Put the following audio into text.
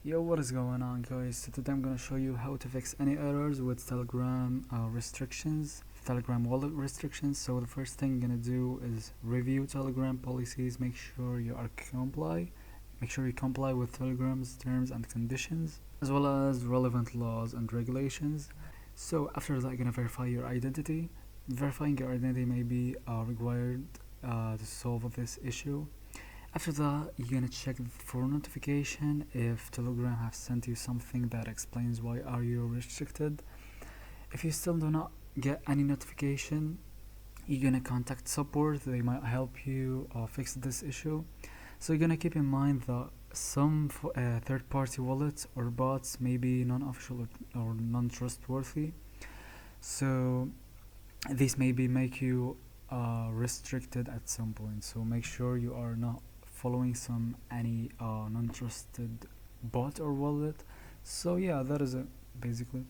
Yo, what is going on, guys? So today I'm gonna show you how to fix any errors with Telegram restrictions, Telegram wallet restrictions. So the first thing you're gonna do is review Telegram policies. Make sure you comply with Telegram's terms and conditions, as well as relevant laws and regulations. So after that, you're gonna verify your identity. Verifying your identity may be required to solve this issue. After that, you're gonna check for notification if Telegram have sent you something that explains why are you restricted. If you still do not get any notification, you're gonna contact support. They might help you fix this issue. So you're gonna keep in mind that some third-party wallets or bots may be non-official or non-trustworthy. So this maybe make you restricted at some point. So make sure you are not following any non-trusted bot or wallet. So yeah, that is it basically.